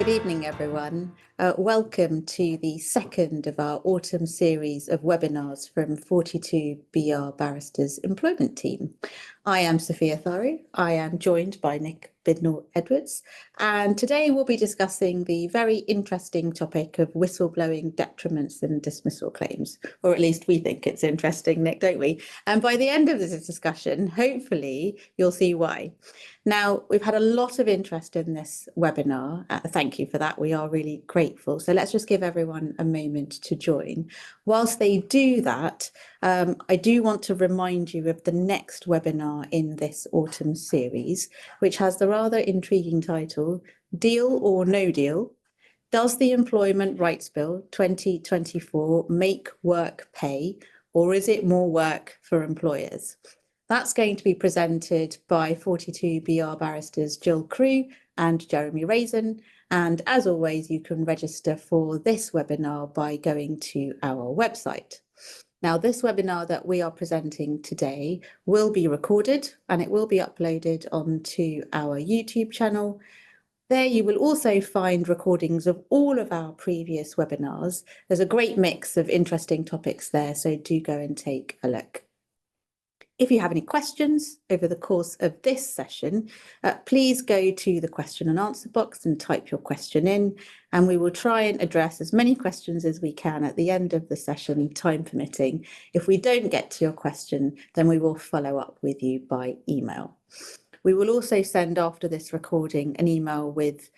Good evening, everyone. Welcome to the second of our autumn series of webinars from 42 BR Barristers Employment Team. I am Safia Tharoo. I am joined by Nick Bidnell-Edwards, and today we'll be discussing the very interesting topic of whistleblowing detriments and dismissal claims, or at least we think it's interesting, Nick, don't we? And by the end of this discussion, hopefully you'll see why. Now, we've had a lot of interest in this webinar. Thank you for that. We are really grateful. So let's just give everyone a moment to join. Whilst they do that, I do want to remind you of the next webinar in this autumn series, which has the rather intriguing title, Deal or No Deal? Does the Employment Rights Bill 2024 make work pay, or is it more work for employers? That's going to be presented by 42 BR barristers Jill Crew and Jeremy Raisin. And as always, you can register for this webinar by going to our website. Now, this webinar that we are presenting today will be recorded and it will be uploaded onto our YouTube channel. There you will also find recordings of all of our previous webinars. There's a great mix of interesting topics there, so do go and take a look. If you have any questions over the course of this session, please go to the question and answer box and type your question in, and we will try and address as many questions as we can at the end of the session, time permitting. If we don't get to your question, then we will follow up with you by email. We will also send after this recording an email with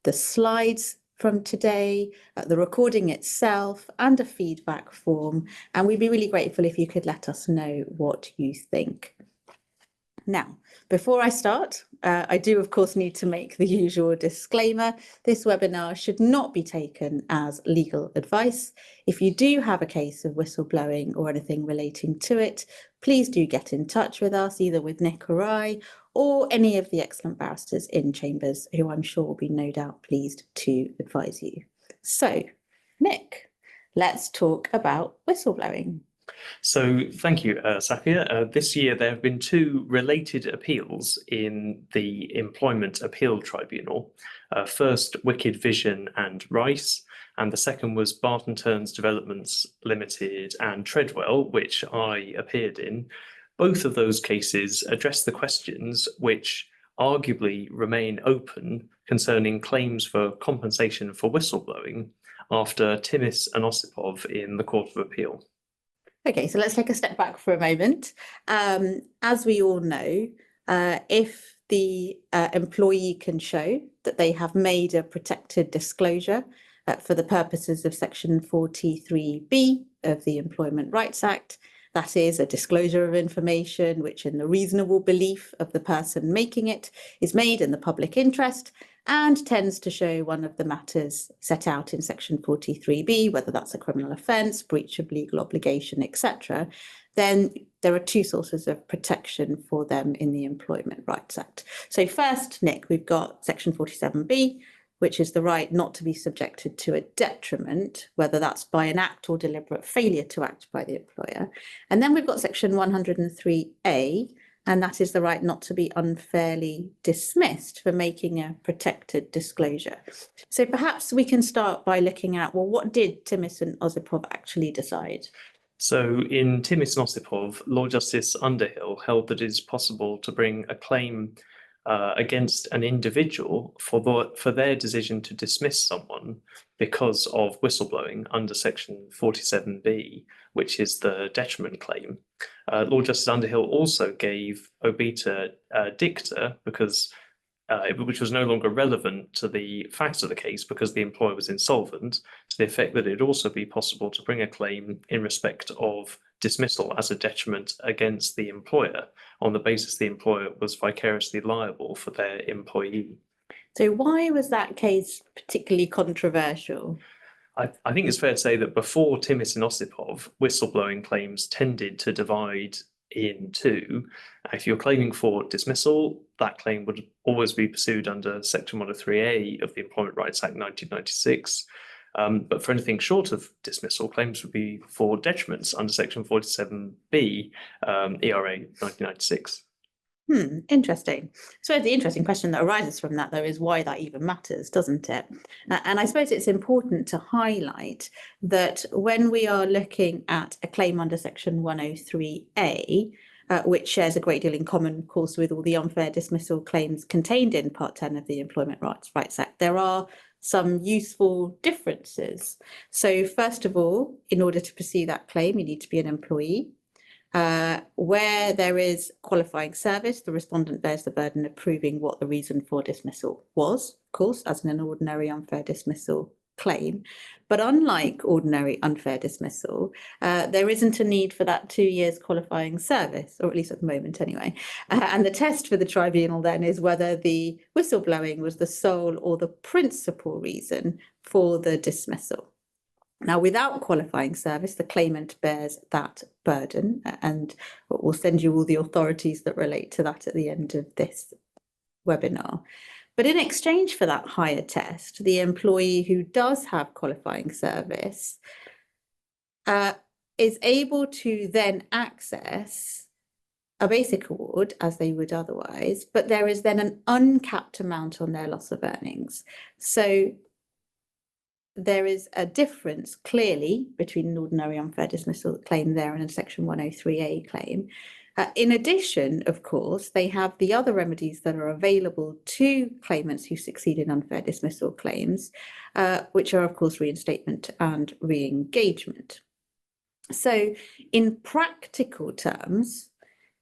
the slides from today, the recording itself, and a feedback form. And we'd be really grateful if you could let us know what you think. Now, before I start, I do, of course, need to make the usual disclaimer. This webinar should not be taken as legal advice. If you do have a case of whistleblowing or anything relating to it, please do get in touch with us, either with Nick or I, or any of the excellent barristers in chambers, who I'm sure will be no doubt pleased to advise you. So, Nick, let's talk about whistleblowing. So thank you, Safia. This year there have been two related appeals in the Employment Appeal Tribunal. First, Wicked Vision and Rice, and the second was Barton Turns Developments Limited and Treadwell, which I appeared in. Both of those cases address the questions which arguably remain open concerning claims for compensation for whistleblowing after Timis and Osipov in the Court of Appeal. Okay, so let's take a step back for a moment. As we all know, if the employee can show that they have made a protected disclosure for the purposes of Section 43B of the Employment Rights Act, that is a disclosure of information which, in the reasonable belief of the person making it, is made in the public interest and tends to show one of the matters set out in Section 43B, whether that's a criminal offence, breach of legal obligation, etc., then there are two sources of protection for them in the Employment Rights Act. So first, Nick, we've got Section 47B, which is the right not to be subjected to a detriment, whether that's by an act or deliberate failure to act by the employer. And then we've got Section 103A, and that is the right not to be unfairly dismissed for making a protected disclosure. So perhaps we can start by looking at, well, what did Timis and Osipov actually decide? So in Timis and Osipov, Lord Justice Underhill held that it is possible to bring a claim against an individual for their decision to dismiss someone because of whistleblowing under Section 47B, which is the detriment claim. Lord Justice Underhill also gave obiter dicta because which was no longer relevant to the facts of the case because the employer was insolvent, to the effect that it'd also be possible to bring a claim in respect of dismissal as a detriment against the employer on the basis the employer was vicariously liable for their employee. So why was that case particularly controversial? I think it's fair to say that before Timis and Osipov, whistleblowing claims tended to divide in two. If you're claiming for dismissal, that claim would always be pursued under Section 103A of the Employment Rights Act 1996. But for anything short of dismissal, claims would be for detriments under Section 47B, ERA 1996. Interesting. So the interesting question that arises from that, though, is why that even matters, doesn't it? And I suppose it's important to highlight that when we are looking at a claim under Section 103A, which shares a great deal in common, of course, with all the unfair dismissal claims contained in Part 10 of the Employment Rights Act, there are some useful differences. So first of all, in order to pursue that claim, you need to be an employee. Where there is qualifying service, the respondent bears the burden of proving what the reason for dismissal was, of course, as in an ordinary unfair dismissal claim. But unlike ordinary unfair dismissal, there isn't a need for that 2 years qualifying service, or at least at the moment anyway. And the test for the tribunal then is whether the whistleblowing was the sole or the principal reason for the dismissal. Now, without qualifying service, the claimant bears that burden, and we'll send you all the authorities that relate to that at the end of this webinar. But in exchange for that higher test, the employee who does have qualifying service is able to then access a basic award as they would otherwise, but there is then an uncapped amount on their loss of earnings. So there is a difference clearly between an ordinary unfair dismissal claim there and a Section 103A claim. In addition, of course, they have the other remedies that are available to claimants who succeed in unfair dismissal claims, which are, of course, reinstatement and re-engagement. So in practical terms,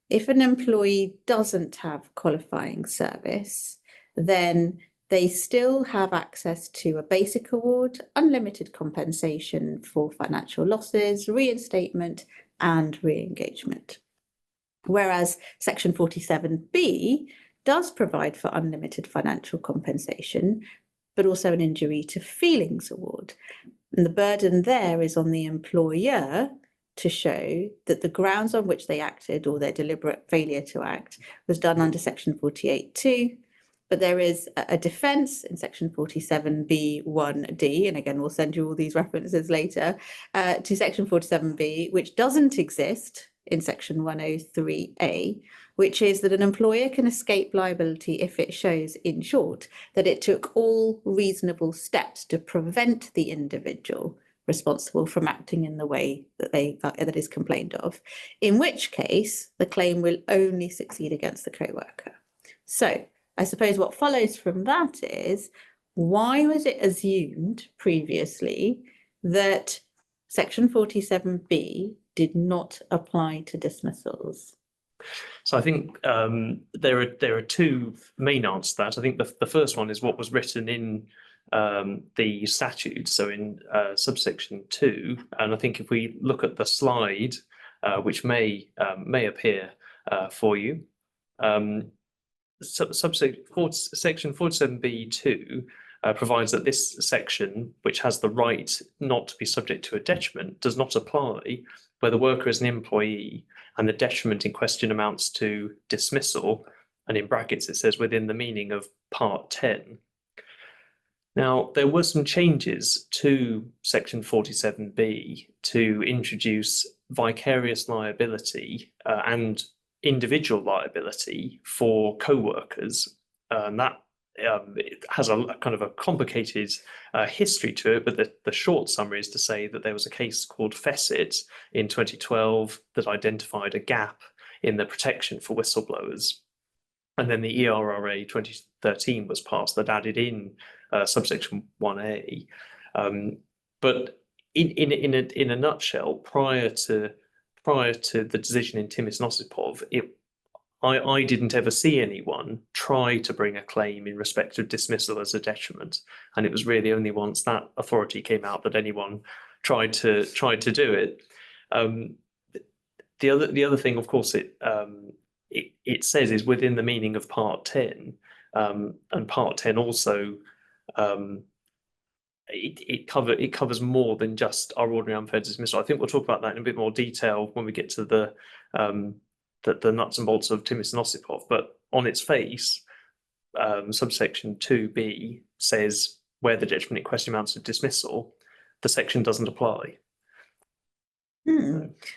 if an employee doesn't have qualifying service, then they still have access to a basic award, unlimited compensation for financial losses, reinstatement and re-engagement. Whereas Section 47B does provide for unlimited financial compensation, but also an injury to feelings award. And the burden there is on the employer to show that the grounds on which they acted or their deliberate failure to act was done under Section 48(2). But there is a defence in Section 47B(1)(d), and again, we'll send you all these references later, to Section 47B, which doesn't exist in Section 103A, which is that an employer can escape liability if it shows, in short, that it took all reasonable steps to prevent the individual responsible from acting in the way that that is complained of, in which case the claim will only succeed against the co-worker. So I suppose what follows from that is, why was it assumed previously that Section 47B did not apply to dismissals? So I think there are two main answers to that. I think the first one is what was written in the statute, so in subsection 2, and I think if we look at the slide, which may appear for you, Section 47B(2) provides that this section, which has the right not to be subject to a detriment, does not apply where the worker is an employee and the detriment in question amounts to dismissal, and in brackets it says within the meaning of Part 10. Now, there were some changes to Section 47B to introduce vicarious liability and individual liability for co-workers, and that it has a kind of a complicated history to it, but the short summary is to say that there was a case called Fessett in 2012 that identified a gap in the protection for whistleblowers, and then the ERRA 2013 was passed that added in subsection 1A. But in a nutshell, prior to the decision in Timis and Osipov, I didn't ever see anyone try to bring a claim in respect of dismissal as a detriment, and it was really only once that authority came out that anyone tried to do it. The other thing, of course, it says is within the meaning of Part 10, and Part 10 also it covers more than just our ordinary unfair dismissal. I think we'll talk about that in a bit more detail when we get to the nuts and bolts of Timis and Osipov. But on its face, subsection 2B says where the detriment in question amounts to dismissal, the section doesn't apply.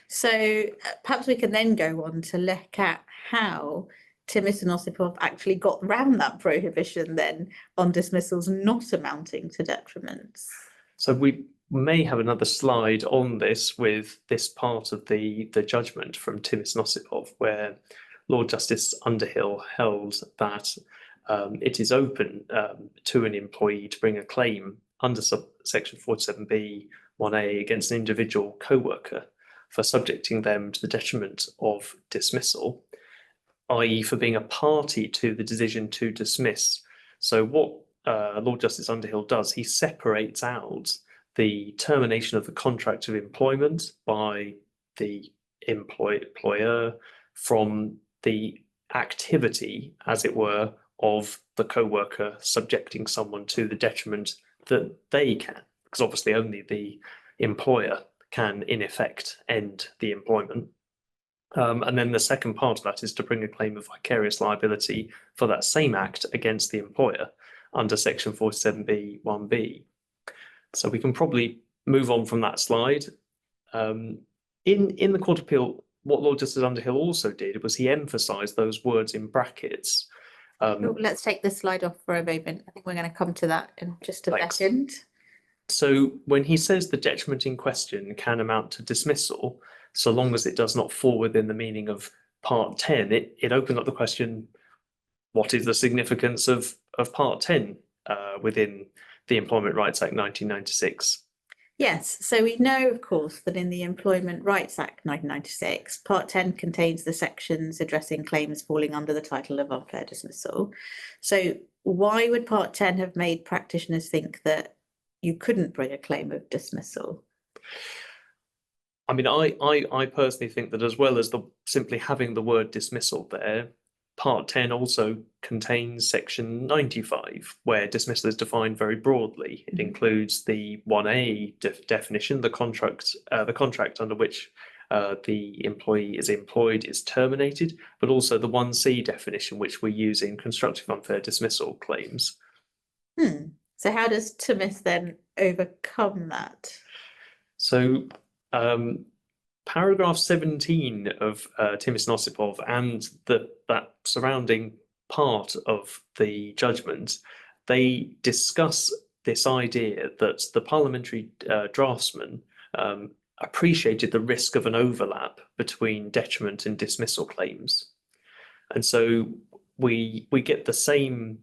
So perhaps we can then go on to look at how Timis and Osipov actually got round that prohibition then on dismissals not amounting to detriments? So we may have another slide on this with this part of the judgment from Timis and Osipov, where Lord Justice Underhill held that it is open to an employee to bring a claim under section 47B 1A against an individual co-worker for subjecting them to the detriment of dismissal, i.e. for being a party to the decision to dismiss. So what Lord Justice Underhill does, he separates out the termination of the contract of employment by the employer from the activity, as it were, of the co-worker subjecting someone to the detriment that they can, because obviously only the employer can, in effect, end the employment. And then the second part of that is to bring a claim of vicarious liability for that same act against the employer under section 47B 1B. So we can probably move on from that slide. In the Court of Appeal, what Lord Justice Underhill also did was he emphasised those words in brackets. Let's take this slide off for a moment. I think we're going to come to that in just a second. So when he says the detriment in question can amount to dismissal, so long as it does not fall within the meaning of Part 10, it opened up the question, what is the significance of Part 10 within the Employment Rights Act 1996? Yes, so we know, of course, that in the Employment Rights Act 1996, Part 10 contains the sections addressing claims falling under the title of unfair dismissal. So why would Part 10 have made practitioners think that you couldn't bring a claim of dismissal? I mean, I personally think that as well as simply having the word dismissal there, Part 10 also contains section 95, where dismissal is defined very broadly. It includes the 1A definition, the contract under which the employee is employed is terminated, but also the 1C definition, which we use in constructive unfair dismissal claims. So how does Timis then overcome that? So paragraph 17 of Timis and Osipov and that surrounding part of the judgment, they discuss this idea that the parliamentary draftsman appreciated the risk of an overlap between detriment and dismissal claims. And so we get the same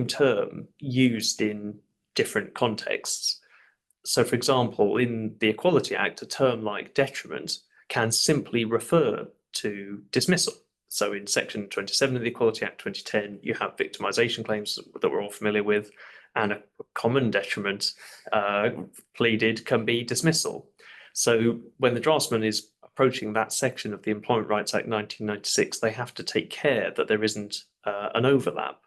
term used in different contexts. So, for example, in the Equality Act, a term like detriment can simply refer to dismissal. So in section 27 of the Equality Act 2010, you have victimisation claims that we're all familiar with, and a common detriment pleaded can be dismissal. So when the draftsman is approaching that section of the Employment Rights Act 1996, they have to take care that there isn't an overlap.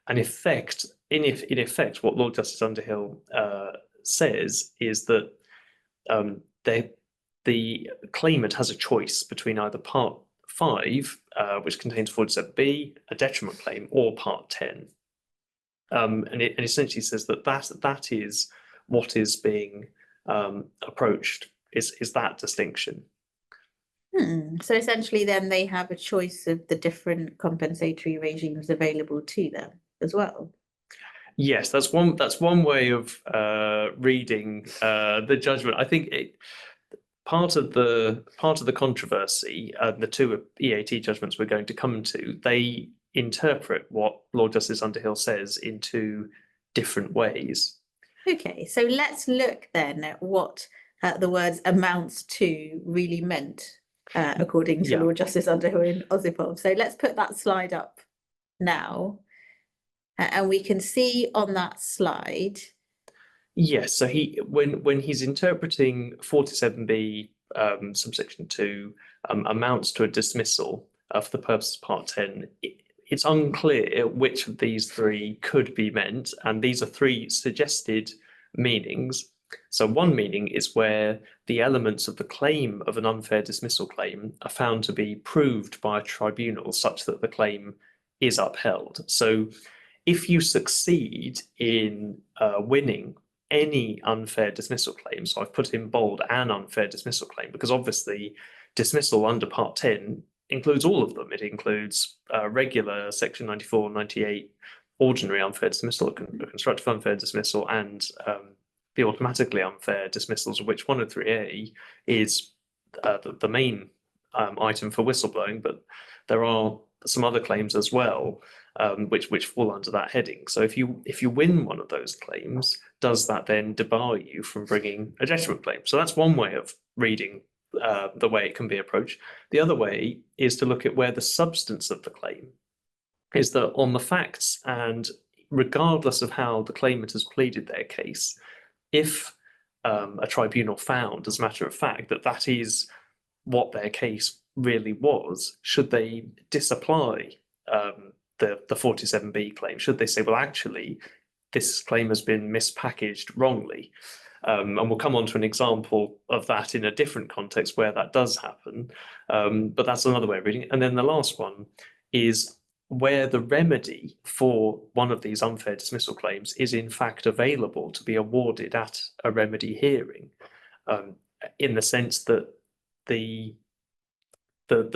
And in effect, what Lord Justice Underhill says is that the claimant has a choice between either Part 5, which contains 47B, a detriment claim, or Part 10. And it essentially says that is what is being approached, is that distinction. So essentially then they have a choice of the different compensatory regimes available to them as well. Yes, that's one way of reading the judgment. I think part of the controversy, the two EAT judgments we're going to come to, they interpret what Lord Justice Underhill says in two different ways. Okay, so let's look then at what the words amounts to really meant, according to Lord Justice Underhill in Osipov. So let's put that slide up now. And we can see on that slide. Yes, so when he's interpreting 47B subsection 2 amounts to a dismissal for the purpose of Part 10, it's unclear which of these three could be meant, and these are three suggested meanings. So one meaning is where the elements of the claim of an unfair dismissal claim are found to be proved by a tribunal such that the claim is upheld. So if you succeed in winning any unfair dismissal claim, so I've put in bold an unfair dismissal claim, because obviously dismissal under Part 10 includes all of them. It includes regular Section 94, 98 ordinary unfair dismissal, constructive unfair dismissal, and the automatically unfair dismissals, of which 103A is the main item for whistleblowing, but there are some other claims as well, which fall under that heading. So if you win one of those claims, does that then debar you from bringing a detriment claim? So that's one way of reading the way it can be approached. The other way is to look at where the substance of the claim is, that on the facts, and regardless of how the claimant has pleaded their case, if a tribunal found, as a matter of fact, that that is what their case really was, should they disapply the 47B claim? Should they say, well, actually, this claim has been mispackaged wrongly? And we'll come on to an example of that in a different context where that does happen. But that's another way of reading it. And then the last one is where the remedy for one of these unfair dismissal claims is in fact available to be awarded at a remedy hearing, in the sense that the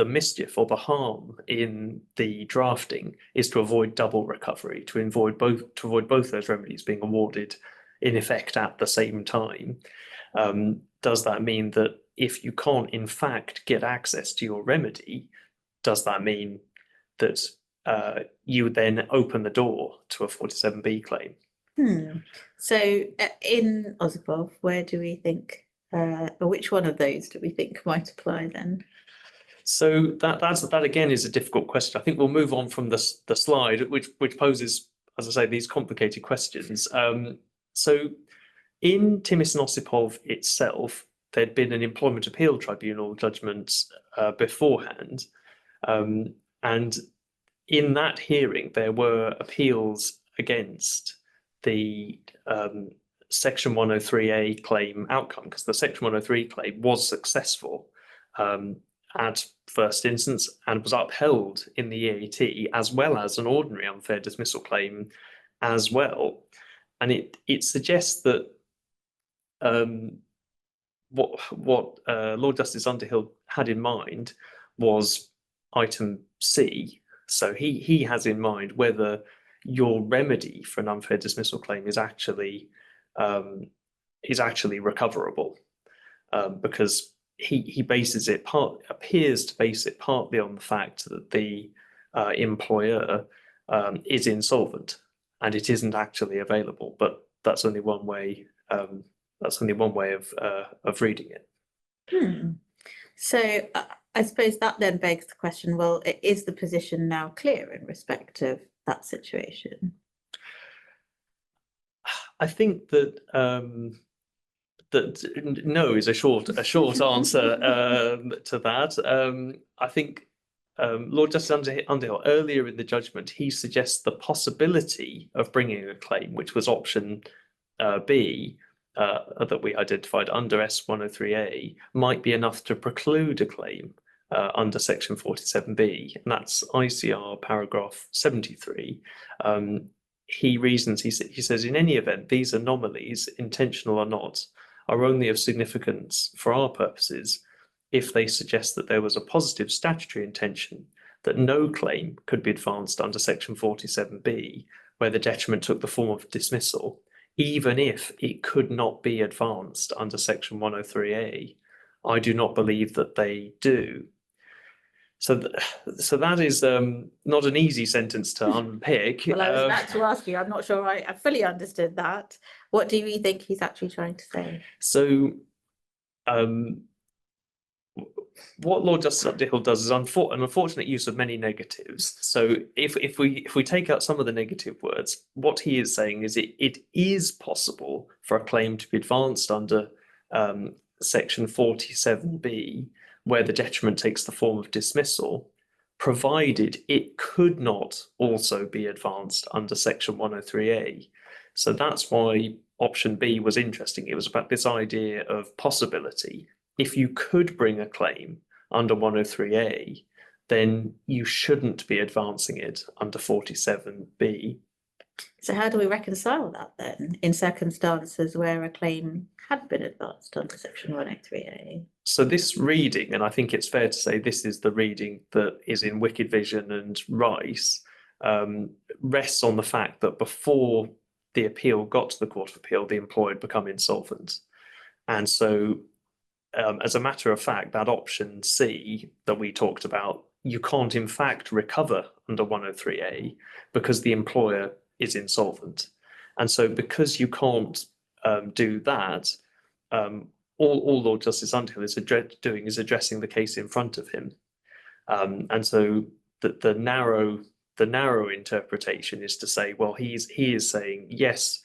mischief or the harm in the drafting is to avoid double recovery, to avoid both those remedies being awarded in effect at the same time. Does that mean that if you can't in fact get access to your remedy, does that mean that you would then open the door to a 47B claim? So in Osipov, where do we think, or which one of those do we think might apply then? So that again is a difficult question. I think we'll move on from the slide, which poses, as I say, these complicated questions. So in Timis and Osipov itself, there'd been an employment appeal tribunal judgment beforehand, and in that hearing there were appeals against the Section 103A claim outcome, because the Section 103 claim was successful at first instance and was upheld in the EAT, as well as an ordinary unfair dismissal claim as well. And it suggests that what Lord Justice Underhill had in mind was item C. So he has in mind whether your remedy for an unfair dismissal claim is actually recoverable, because he bases it appears to base it partly on the fact that the employer is insolvent and it isn't actually available. But that's only one way. That's only one way of reading it. So I suppose that then begs the question: well, is the position now clear in respect of that situation? I think that that no is a short answer to that. I think Lord Justice Underhill, earlier in the judgment, he suggests the possibility of bringing a claim, which was option B, that we identified under S103A, might be enough to preclude a claim under Section 47B, and that's ICR paragraph 73. He reasons, he says, in any event, these anomalies, intentional or not, are only of significance for our purposes if they suggest that there was a positive statutory intention that no claim could be advanced under Section 47B, where the detriment took the form of dismissal, even if it could not be advanced under Section 103A. I do not believe that they do. So that is not an easy sentence to unpick. Well, I was about to ask you, I'm not sure I fully understood that. What do you think he's actually trying to say? So what Lord Justice Underhill does is an unfortunate use of many negatives. So if we take out some of the negative words, what he is saying is it is possible for a claim to be advanced under Section 47B, where the detriment takes the form of dismissal, provided it could not also be advanced under Section 103A. So that's why option B was interesting. It was about this idea of possibility. If you could bring a claim under 103A, then you shouldn't be advancing it under 47B. So how do we reconcile that then in circumstances where a claim had been advanced under Section 103A? So this reading, and I think it's fair to say this is the reading that is in Wicked Vision and Rice, rests on the fact that before the appeal got to the Court of Appeal, the employer had become insolvent. And so, as a matter of fact, that option C that we talked about, you can't in fact recover under 103A because the employer is insolvent. And so because you can't do that, all Lord Justice Underhill is doing is addressing the case in front of him. And so the narrow interpretation is to say, well, he is saying, yes,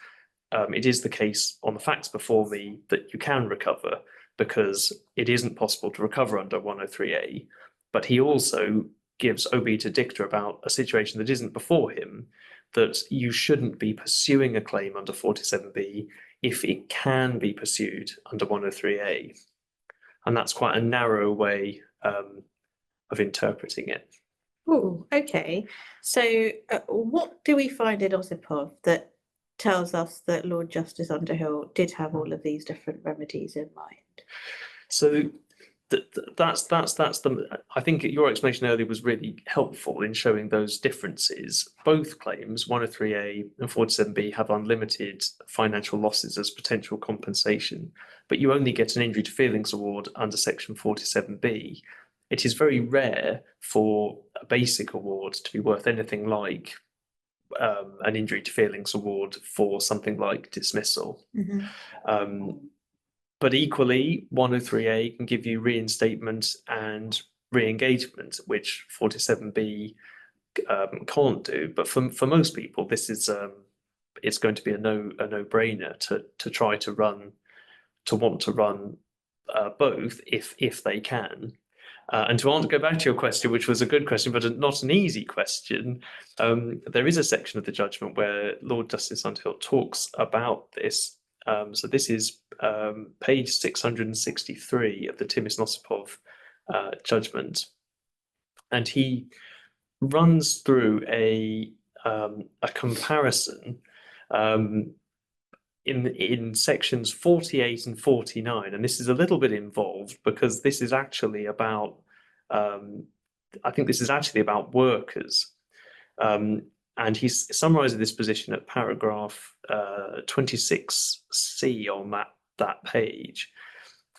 it is the case on the facts before me that you can recover because it isn't possible to recover under 103A. But he also gives obiter dicta about a situation that isn't before him, that you shouldn't be pursuing a claim under 47B if it can be pursued under 103A. And that's quite a narrow way of interpreting it. Oh, okay. So what do we find in Osipov that tells us that Lord Justice Underhill did have all of these different remedies in mind? So that's the. I think your explanation earlier was really helpful in showing those differences. Both claims, 103A and 47B, have unlimited financial losses as potential compensation, but you only get an injury to feelings award under Section 47B. It is very rare for a basic award to be worth anything like an injury to feelings award for something like dismissal. But equally, 103A can give you reinstatement and re-engagement, which 47B can't do. But for most people, this is it's going to be a no-brainer to try to want to run both if they can. And to go back to your question, which was a good question, but not an easy question, there is a section of the judgment where Lord Justice Underhill talks about this. So this is page 663 of the Timis and Osipov judgment, and he runs through a comparison in sections 48 and 49, and this is a little bit involved because this is actually about I think this is actually about workers. And he's summarizing this position at paragraph 26C on that page.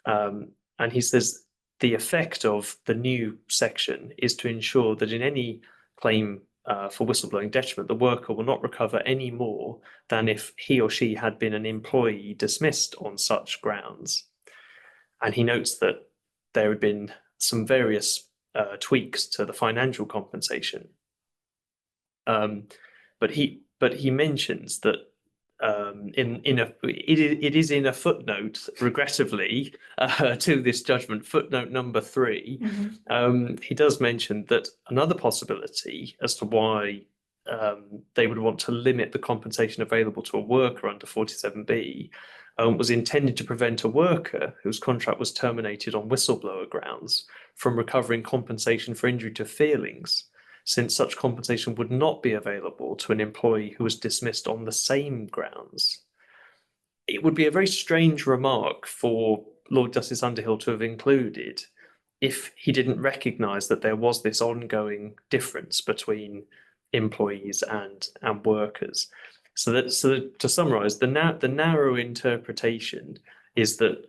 And he says the effect of the new section is to ensure that in any claim for whistleblowing detriment, the worker will not recover any more than if he or she had been an employee dismissed on such grounds. And he notes that there had been some various tweaks to the financial compensation. But he mentions that it is in a footnote, regrettably, to this judgment, footnote number 3. He does mention that another possibility as to why they would want to limit the compensation available to a worker under 47B was intended to prevent a worker whose contract was terminated on whistleblower grounds from recovering compensation for injury to feelings, since such compensation would not be available to an employee who was dismissed on the same grounds. It would be a very strange remark for Lord Justice Underhill to have included if he didn't recognise that there was this ongoing difference between employees and workers. So to summarise, the narrow interpretation is that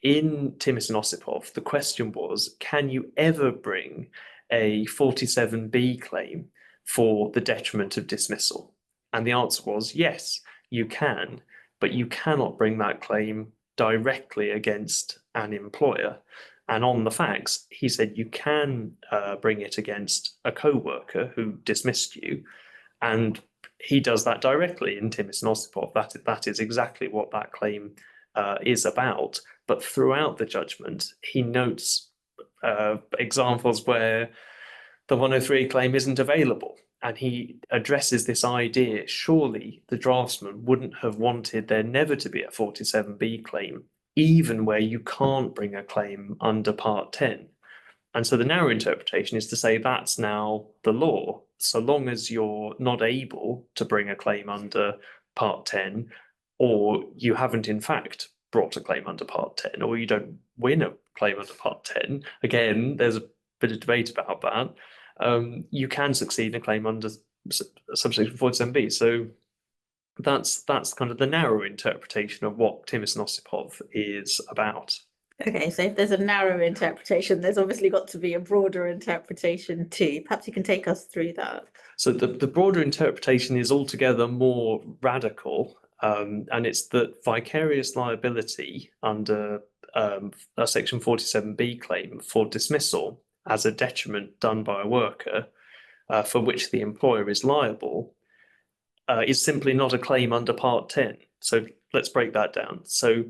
in Timis and Osipov, the question was, can you ever bring a 47B claim for the detriment of dismissal? And the answer was yes, you can, but you cannot bring that claim directly against an employer. And on the facts, he said you can bring it against a co-worker who dismissed you, and he does that directly in Timis and Osipov. That is exactly what that claim is about. But throughout the judgment, he notes examples where the 103 claim isn't available, and he addresses this idea, surely the draftsman wouldn't have wanted there never to be a 47B claim, even where you can't bring a claim under Part 10. And so the narrow interpretation is to say that's now the law, so long as you're not able to bring a claim under Part 10, or you haven't in fact brought a claim under Part 10, or you don't win a claim under Part 10, again, there's a bit of debate about that, you can succeed in a claim under subsection 47B. So that's kind of the narrow interpretation of what Timis and Osipov is about. Okay, so if there's a narrow interpretation, there's obviously got to be a broader interpretation too. Perhaps you can take us through that. So the broader interpretation is altogether more radical, and it's that vicarious liability under a Section 47B claim for dismissal as a detriment done by a worker for which the employer is liable is simply not a claim under Part 10. So let's break that down. So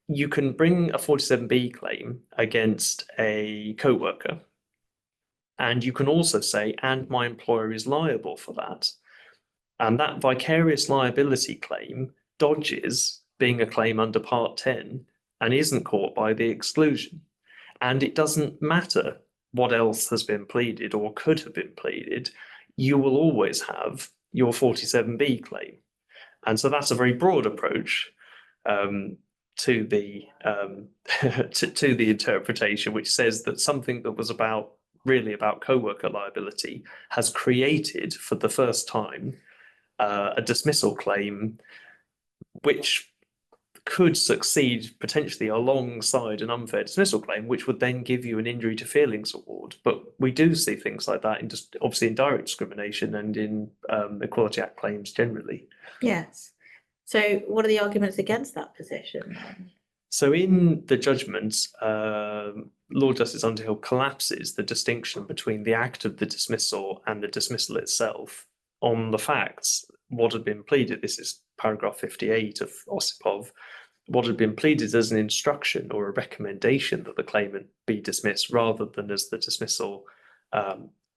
you can bring a 47B claim against a co-worker, and you can also say, and my employer is liable for that. And that vicarious liability claim dodges being a claim under Part 10 and isn't caught by the exclusion. And it doesn't matter what else has been pleaded or could have been pleaded, you will always have your 47B claim. And so that's a very broad approach to the to the interpretation, which says that something that was really about co-worker liability has created for the first time a dismissal claim which could succeed potentially alongside an unfair dismissal claim, which would then give you an injury to feelings award. But we do see things like that in just obviously in direct discrimination and in Equality Act claims generally. Yes. So what are the arguments against that position then? So in the judgment, Lord Justice Underhill collapses the distinction between the act of the dismissal and the dismissal itself on the facts. What had been pleaded, this is paragraph 58 of Osipov, what had been pleaded as an instruction or a recommendation that the claimant be dismissed rather than as the dismissal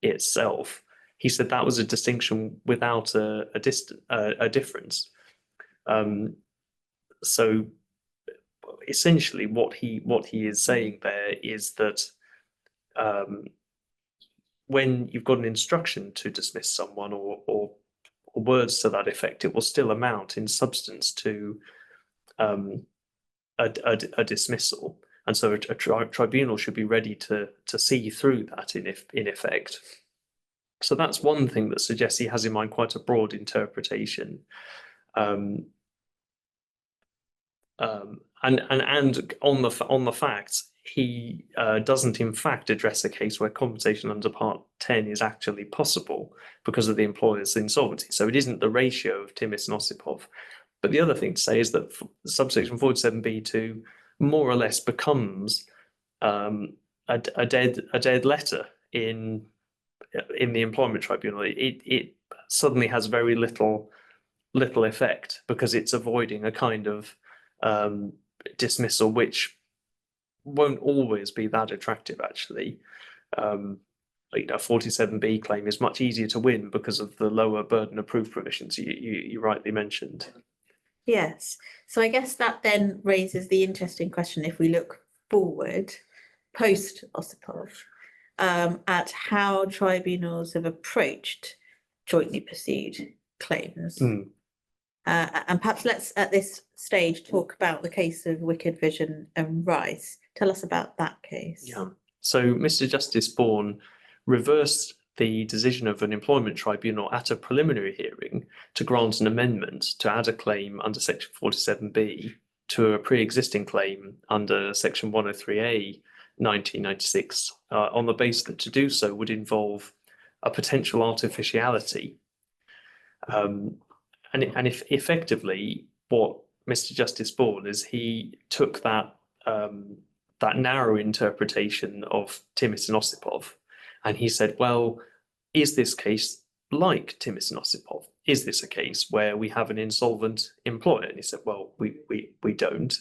itself. He said that was a distinction without a difference. So essentially what he is saying there is that when you've got an instruction to dismiss someone or words to that effect, it will still amount in substance to a dismissal. And so a tribunal should be ready to see through that in effect. So that's one thing that suggests he has in mind quite a broad interpretation. And on the facts, he doesn't in fact address a case where compensation under Part 10 is actually possible because of the employer's insolvency. So it isn't the ratio of Timis and Osipov. But the other thing to say is that subsection 47B2 more or less becomes a dead letter in the employment tribunal. It suddenly has very little effect because it's avoiding a kind of dismissal which won't always be that attractive, actually. A 47B claim is much easier to win because of the lower burden of proof provisions you rightly mentioned. Yes. So I guess that then raises the interesting question, if we look forward post Osipov, at how tribunals have approached jointly pursued claims. And perhaps let's at this stage talk about the case of Wicked Vision and Rice. Tell us about that case. Yeah. So Mr. Justice Bourne reversed the decision of an employment tribunal at a preliminary hearing to grant an amendment to add a claim under Section 47B to a pre-existing claim under Section 103A 1996 on the basis that to do so would involve a potential artificiality. And if effectively what Mr. Justice Bourne is, he took that narrow interpretation of Timis and Osipov, and he said, well, is this case like Timis and Osipov? Is this a case where we have an insolvent employer? And he said, well, we don't.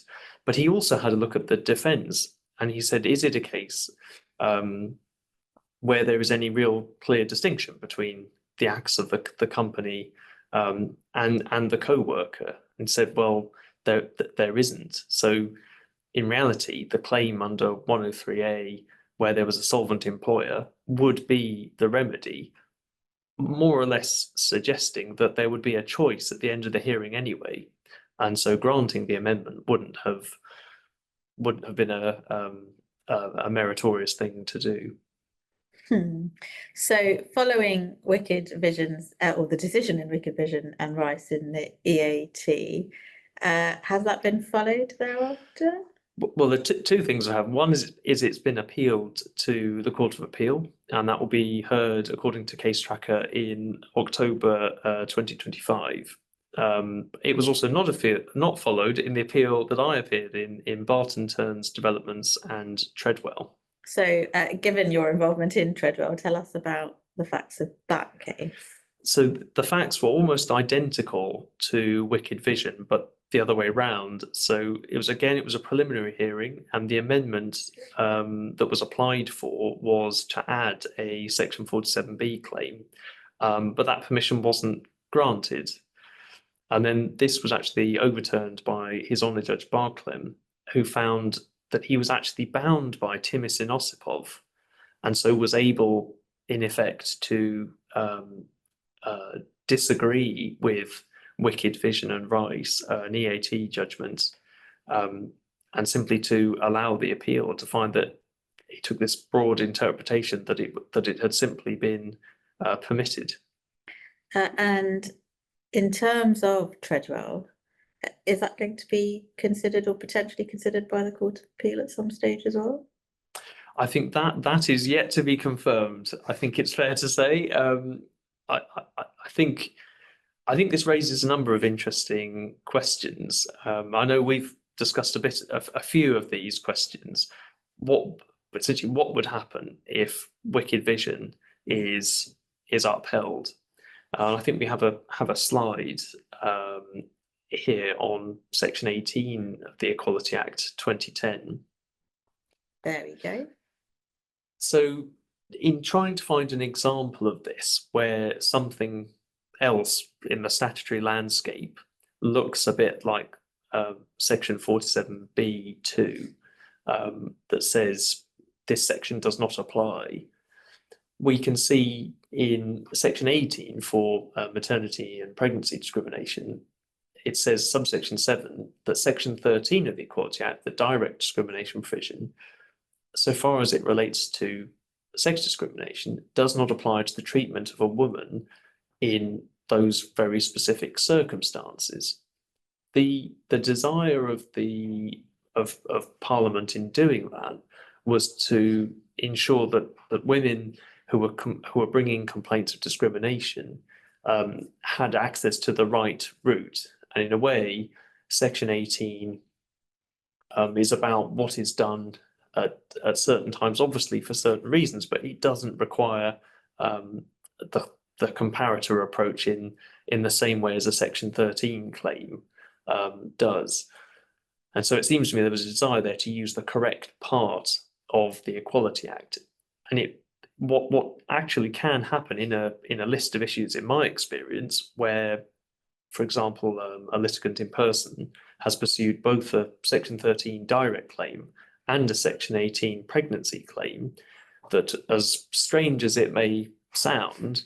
But he also had a look at the defence, and he said, is it a case where there is any real clear distinction between the acts of the company and the co-worker? And said, well, there isn't. So in reality, the claim under 103A, where there was a solvent employer, would be the remedy. more or less suggesting that there would be a choice at the end of the hearing anyway, and so granting the amendment wouldn't have been a meritorious thing to do. So following Wicked Vision's or the decision in Wicked Vision and Rice in the EAT, has that been followed thereafter? Well, the two things I have. One is it's been appealed to the Court of Appeal, and that will be heard according to Case Tracker in October 2025. It was also not followed in the appeal that I appeared in Barton Turns Developments and Treadwell. So, given your involvement in Treadwell, tell us about the facts of that case. So the facts were almost identical to Wicked Vision, but the other way around. So it was a preliminary hearing, and the amendment that was applied for was to add a Section 47B claim, but that permission wasn't granted. And then this was actually overturned by His Honour Judge Barclay, who found that he was actually bound by Timis and Osipov, and so was able, in effect, to disagree with Wicked Vision and Rice, an EAT judgment, and simply to allow the appeal to find that he took this broad interpretation that it had simply been permitted. And in terms of Treadwell, is that going to be considered or potentially considered by the Court of Appeal at some stage as well? I think that is yet to be confirmed. I think it's fair to say. I think this raises a number of interesting questions. I know we've discussed a few of these questions. What would happen if Wicked Vision is upheld? I think we have a slide here on Section 18 of the Equality Act 2010. There we go. So in trying to find an example of this where something else in the statutory landscape looks a bit like Section 47B2 that says this section does not apply, we can see in Section 18 for maternity and pregnancy discrimination, it says subsection 7 that Section 13 of the Equality Act, the direct discrimination provision, so far as it relates to sex discrimination, does not apply to the treatment of a woman in those very specific circumstances. The desire of Parliament in doing that was to ensure that women who were bringing complaints of discrimination had access to the right route. And in a way, Section 18 is about what is done at certain times, obviously for certain reasons, but it doesn't require the comparator approach in the same way as a Section 13 claim does. And so it seems to me there was a desire there to use the correct part of the Equality Act. And what actually can happen in a list of issues, in my experience, where, for example, a litigant in person has pursued both a Section 13 direct claim and a Section 18 pregnancy claim, that, as strange as it may sound,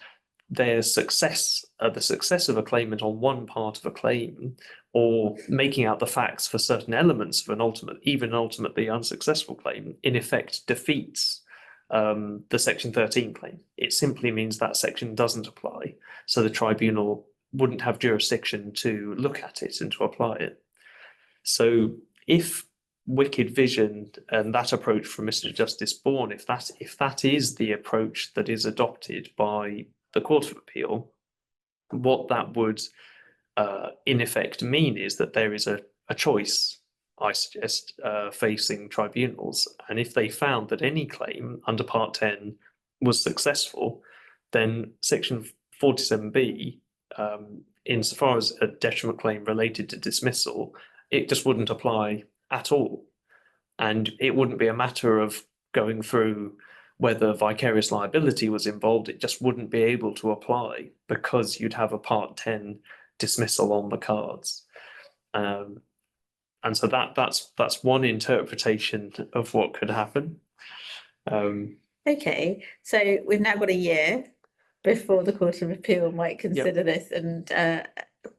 their success, the success of a claimant on one part of a claim, or making out the facts for certain elements of an ultimately unsuccessful claim, in effect defeats the Section 13 claim. It simply means that section doesn't apply, so the tribunal wouldn't have jurisdiction to look at it and to apply it. So if Wicked Vision and that approach from Mr. Justice Bourne, if that is the approach that is adopted by the Court of Appeal, what that would in effect mean is that there is a choice, I suggest, facing tribunals. And if they found that any claim under Part 10 was successful, then Section 47B, insofar as a detriment claim related to dismissal, it just wouldn't apply at all. And it wouldn't be a matter of going through whether vicarious liability was involved. It just wouldn't be able to apply because you'd have a Part 10 dismissal on the cards. And so that's one interpretation of what could happen. Okay, so we've now got a year before the Court of Appeal might consider this and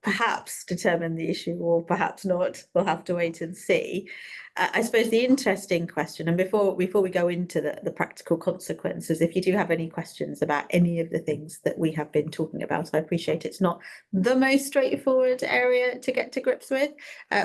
perhaps determine the issue, or perhaps not. We'll have to wait and see. I suppose the interesting question, and before we go into the practical consequences, if you do have any questions about any of the things that we have been talking about, I appreciate it's not the most straightforward area to get to grips with.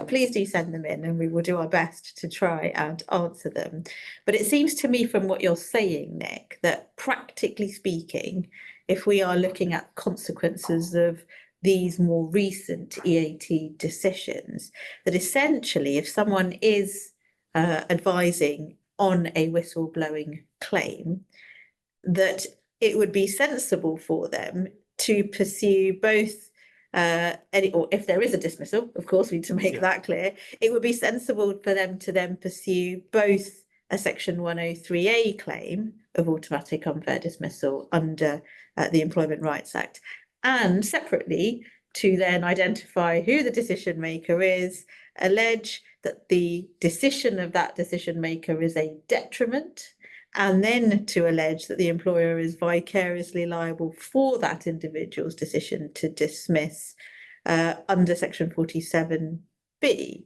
Please do send them in and we will do our best to try and answer them. But it seems to me from what you're saying, Nick, that practically speaking, if we are looking at consequences of these more recent EAT decisions, that essentially if someone is advising on a whistleblowing claim, that it would be sensible for them to pursue both or if there is a dismissal, of course, we need to make that clear, it would be sensible for them to then pursue both a Section 103A claim of automatic unfair dismissal under the Employment Rights Act, and separately to then identify who the decision maker is, allege that the decision of that decision maker is a detriment, and then to allege that the employer is vicariously liable for that individual's decision to dismiss under Section 47B.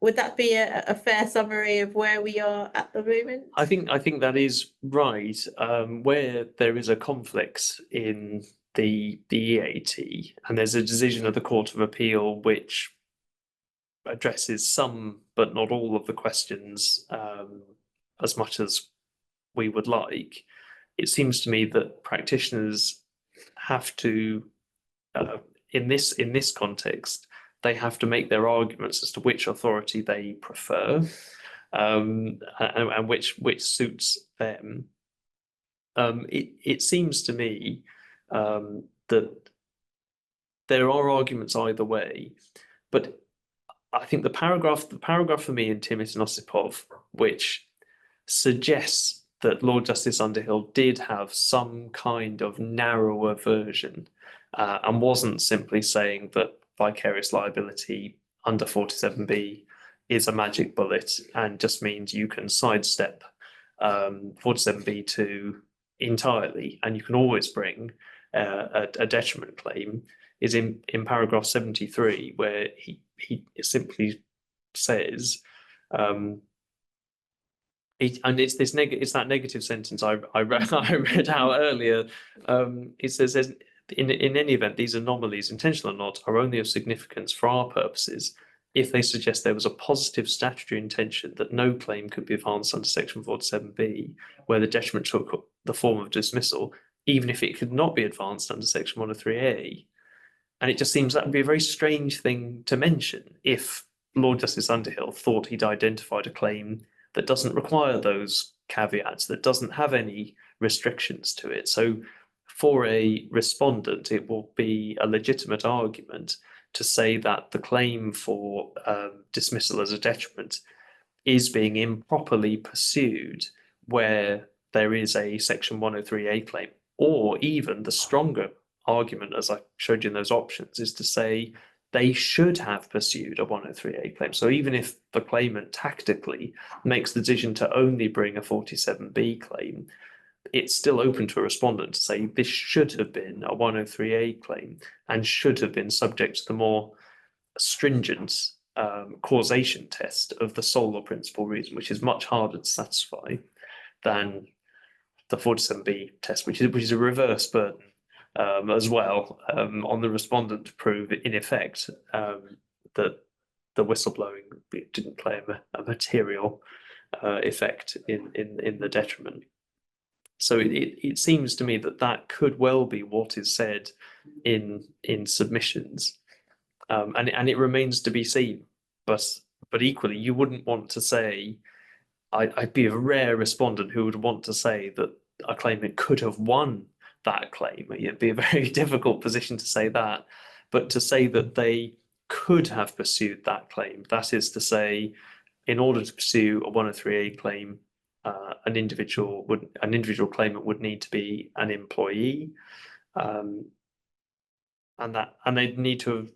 Would that be a fair summary of where we are at the moment? I think that is right. Where there is a conflict in the EAT, and there's a decision of the Court of Appeal which addresses some but not all of the questions as much as we would like, it seems to me that practitioners have to, in this context, they have to make their arguments as to which authority they prefer, and which suits them. It seems to me that there are arguments either way, but I think the paragraph for me in Timis and Osipov, which suggests that Lord Justice Underhill did have some kind of narrower version and wasn't simply saying that vicarious liability under 47B is a magic bullet and just means you can sidestep 47B2 entirely and you can always bring a detriment claim, is in paragraph 73, where he simply says, and it's that negative sentence I read out earlier. It says, in any event, these anomalies, intentional or not, are only of significance for our purposes if they suggest there was a positive statutory intention that no claim could be advanced under Section 47B, where the detriment took the form of dismissal, even if it could not be advanced under Section 103A. And it just seems that would be a very strange thing to mention if Lord Justice Underhill thought he'd identified a claim that doesn't require those caveats, that doesn't have any restrictions to it. So for a respondent, it will be a legitimate argument to say that the claim for dismissal as a detriment is being improperly pursued where there is a Section 103A claim, or even the stronger argument, as I showed you in those options, is to say they should have pursued a 103A claim. So even if the claimant tactically makes the decision to only bring a 47B claim, it's still open to a respondent to say this should have been a 103A claim and should have been subject to the more stringent causation test of the sole or principal reason, which is much harder to satisfy than the 47B test, which is a reverse burden as well on the respondent to prove, in effect, that the whistleblowing didn't claim a material effect in the detriment. So it seems to me that could well be what is said in submissions, and it remains to be seen. But equally, you wouldn't want to say, I'd be a rare respondent who would want to say that a claimant could have won that claim. It'd be a very difficult position to say that, but to say that they could have pursued that claim, that is to say, in order to pursue a 103A claim, an individual claimant would need to be an employee, and they'd need to have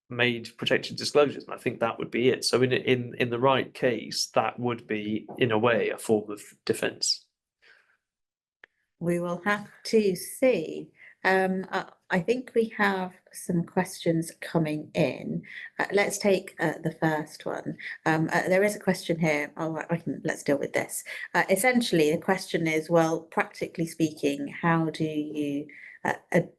made protected disclosures, and I think that would be it. So in the right case, that would be, in a way, a form of defence. We will have to see. I think we have some questions coming in. Let's take the first one. There is a question here. Oh, let's deal with this. Essentially, the question is, well, practically speaking, how do you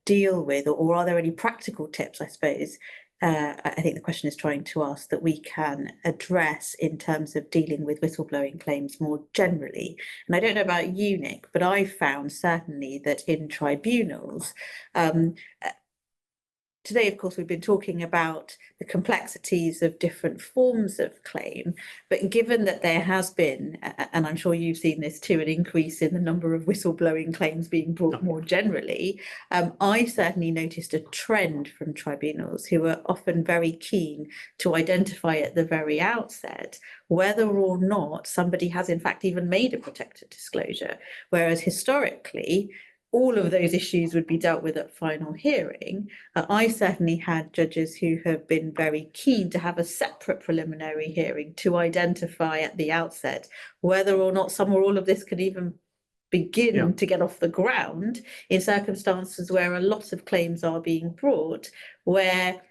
deal with, or are there any practical tips, I suppose, I think the question is trying to ask that we can address in terms of dealing with whistleblowing claims more generally. And I don't know about you, Nick, but I found certainly that in tribunals, today, of course, we've been talking about the complexities of different forms of claim, but given that there has been, and I'm sure you've seen this too, an increase in the number of whistleblowing claims being brought more generally, I certainly noticed a trend from tribunals who are often very keen to identify at the very outset whether or not somebody has in fact even made a protected disclosure, whereas historically, all of those issues would be dealt with at final hearing. I certainly had judges who have been very keen to have a separate preliminary hearing to identify at the outset whether or not some or all of this could even begin to get off the ground in circumstances where a lot of claims are being brought, where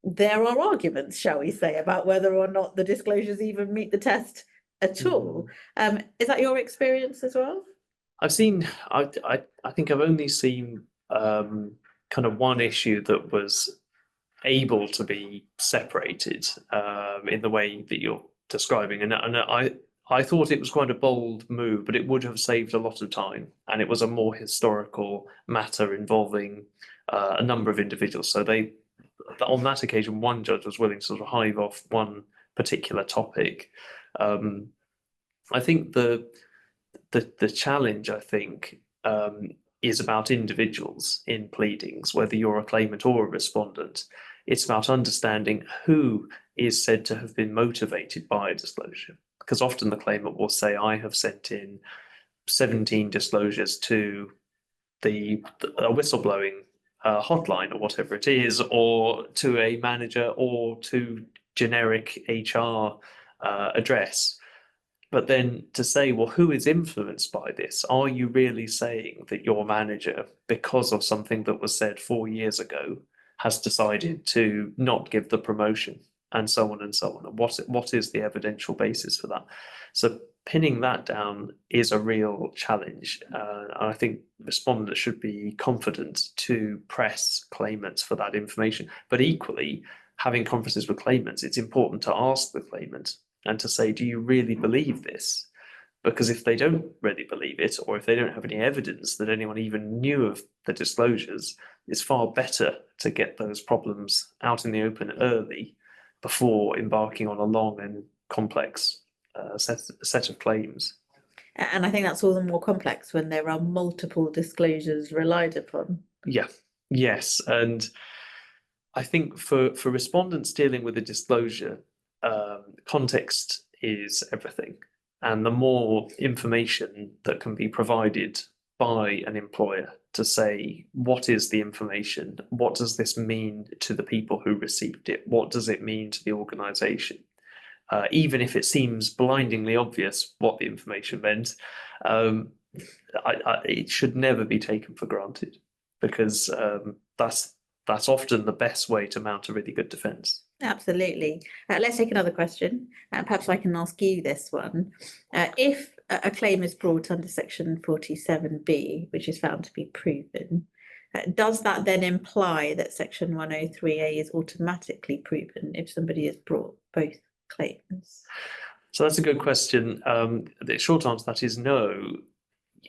there are arguments, shall we say, about whether or not the disclosures even meet the test at all. Is that your experience as well? I've seen, I think I've only seen kind of one issue that was able to be separated in the way that you're describing, and I thought it was quite a bold move, but it would have saved a lot of time, and it was a more historical matter involving a number of individuals. So they, on that occasion, one judge was willing to sort of hive off one particular topic. I think the challenge, I think, is about individuals in pleadings, whether you're a claimant or a respondent. It's about understanding who is said to have been motivated by a disclosure. Because often the claimant will say, I have sent in 17 disclosures to a whistleblowing hotline or whatever it is, or to a manager, or to generic HR address. But then to say, well, who is influenced by this? Are you really saying that your manager, because of something that was said 4 years ago, has decided to not give the promotion, and so on and so on? And what is the evidential basis for that? So pinning that down is a real challenge. And I think respondents should be confident to press claimants for that information. But equally, having conferences with claimants, it's important to ask the claimant and to say, do you really believe this? Because if they don't really believe it, or if they don't have any evidence that anyone even knew of the disclosures, it's far better to get those problems out in the open early before embarking on a long and complex set of claims. And I think that's all the more complex when there are multiple disclosures relied upon. Yeah, yes. And I think for respondents dealing with a disclosure, context is everything. And the more information that can be provided by an employer to say, what is the information? What does this mean to the people who received it? What does it mean to the organization? Even if it seems blindingly obvious what the information meant, it should never be taken for granted, because that's often the best way to mount a really good defence. Absolutely. Let's take another question. Perhaps I can ask you this one. If a claim is brought under section 47B, which is found to be proven, does that then imply that section 103A is automatically proven if somebody has brought both claims? So that's a good question. The short answer to that is no.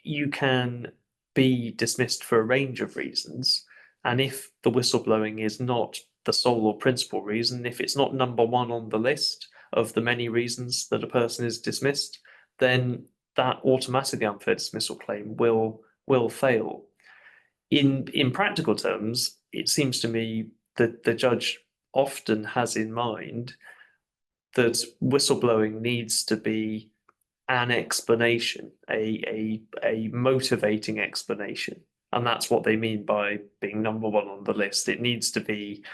You can be dismissed for a range of reasons. And if the whistleblowing is not the sole or principal reason, if it's not number one on the list of the many reasons that a person is dismissed, then that automatically unfair dismissal claim will fail. In practical terms, it seems to me that the judge often has in mind that whistleblowing needs to be an explanation, a motivating explanation. And that's what they mean by being number one on the list. It needs to be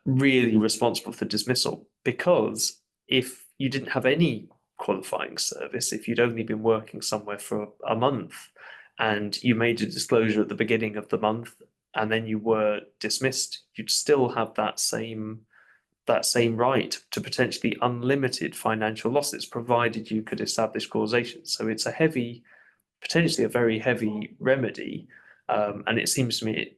really responsible for dismissal, because if you didn't have any qualifying service, if you'd only been working somewhere for a month and you made a disclosure at the beginning of the month and then you were dismissed, you'd still have that same right to potentially unlimited financial losses, provided you could establish causation. So it's potentially a very heavy remedy, and it seems to me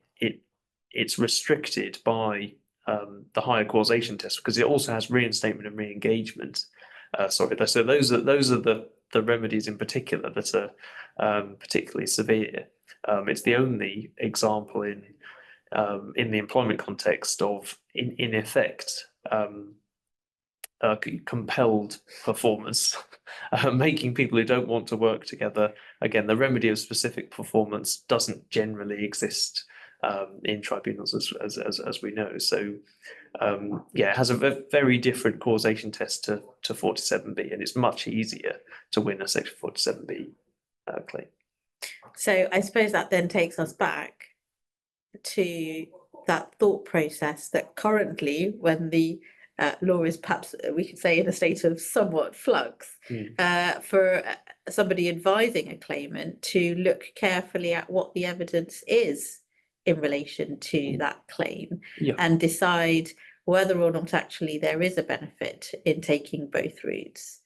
it's restricted by the higher causation test, because it also has reinstatement and re-engagement. So those are the remedies in particular that are particularly severe. It's the only example in the employment context of in effect compelled performance, making people who don't want to work together. Again, the remedy of specific performance doesn't generally exist in tribunals, as we know. So yeah, it has a very different causation test to 47B, and it's much easier to win a Section 47B claim. So I suppose that then takes us back to that thought process that currently, when the law is perhaps, we could say, in a state of somewhat flux, for somebody advising a claimant to look carefully at what the evidence is in relation to that claim, and decide whether or not actually there is a benefit in taking both routes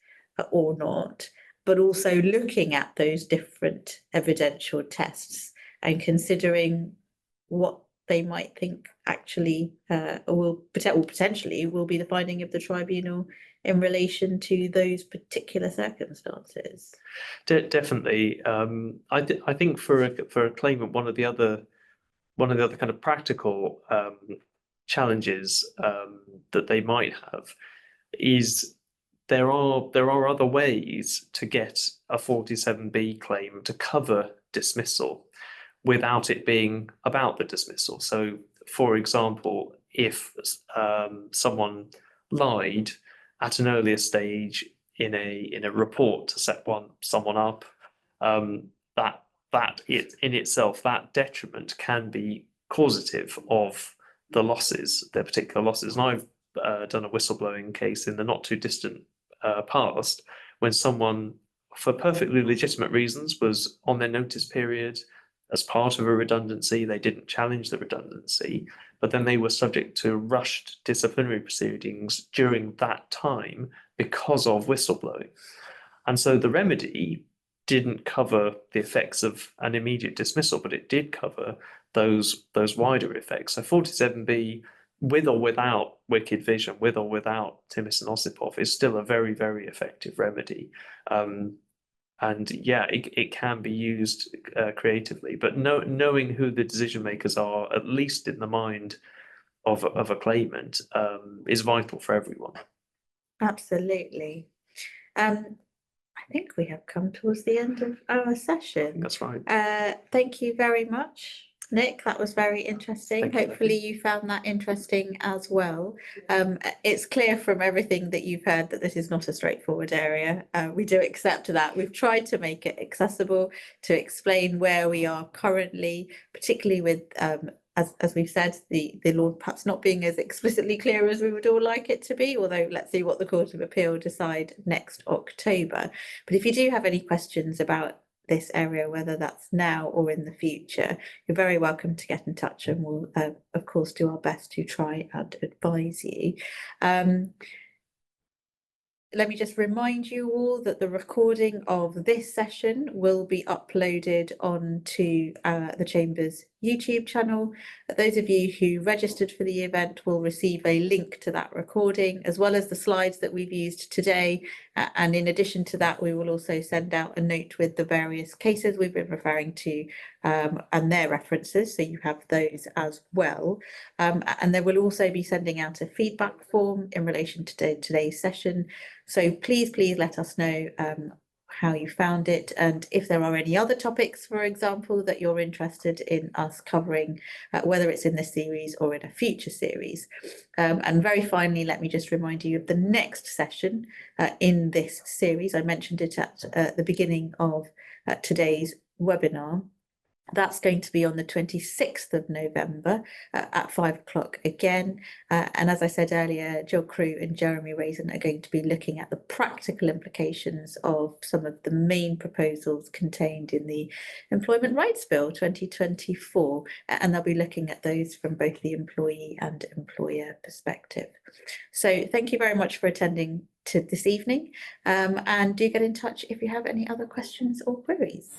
or not, but also looking at those different evidential tests and considering what they might think actually will potentially be the finding of the tribunal in relation to those particular circumstances. Definitely. I think for a claimant, one of the other kind of practical challenges that they might have is there are other ways to get a 47B claim to cover dismissal without it being about the dismissal. So, for example, if someone lied at an earlier stage in a report to set someone up, that in itself, that detriment can be causative of the losses, their particular losses. And I've done a whistleblowing case in the not too distant past, when someone, for perfectly legitimate reasons, was on their notice period as part of a redundancy. They didn't challenge the redundancy, but then they were subject to rushed disciplinary proceedings during that time because of whistleblowing. And so the remedy didn't cover the effects of an immediate dismissal, but it did cover those wider effects. So 47B, with or without Wicked Vision, with or without Timis and Osipov, is still a very, very effective remedy. And yeah, it can be used creatively, but knowing who the decision makers are, at least in the mind of a claimant, is vital for everyone. Absolutely. I think we have come towards the end of our session. That's right. Thank you very much, Nick. That was very interesting. Hopefully you found that interesting as well. It's clear from everything that you've heard that this is not a straightforward area. We do accept that. We've tried to make it accessible, to explain where we are currently, particularly with as we've said, the law perhaps not being as explicitly clear as we would all like it to be, although let's see what the Court of Appeal decide next October. But if you do have any questions about this area, whether that's now or in the future, you're very welcome to get in touch, and we'll of course do our best to try and advise you. Let me just remind you all that the recording of this session will be uploaded onto the Chamber's YouTube channel. Those of you who registered for the event will receive a link to that recording, as well as the slides that we've used today. And in addition to that, we will also send out a note with the various cases we've been referring to and their references, so you have those as well. And there will also be sending out a feedback form in relation to today's session. So please let us know how you found it, and if there are any other topics, for example, that you're interested in us covering, whether it's in this series or in a future series. And very finally, let me just remind you of the next session in this series. I mentioned it at the beginning of today's webinar. That's going to be on the 26th of November at 5 o'clock again. And as I said earlier, Jill Crew and Jeremy Raisin are going to be looking at the practical implications of some of the main proposals contained in the Employment Rights Bill 2024. And they'll be looking at those from both the employee and employer perspective. So thank you very much for attending to this evening. And do get in touch if you have any other questions or queries.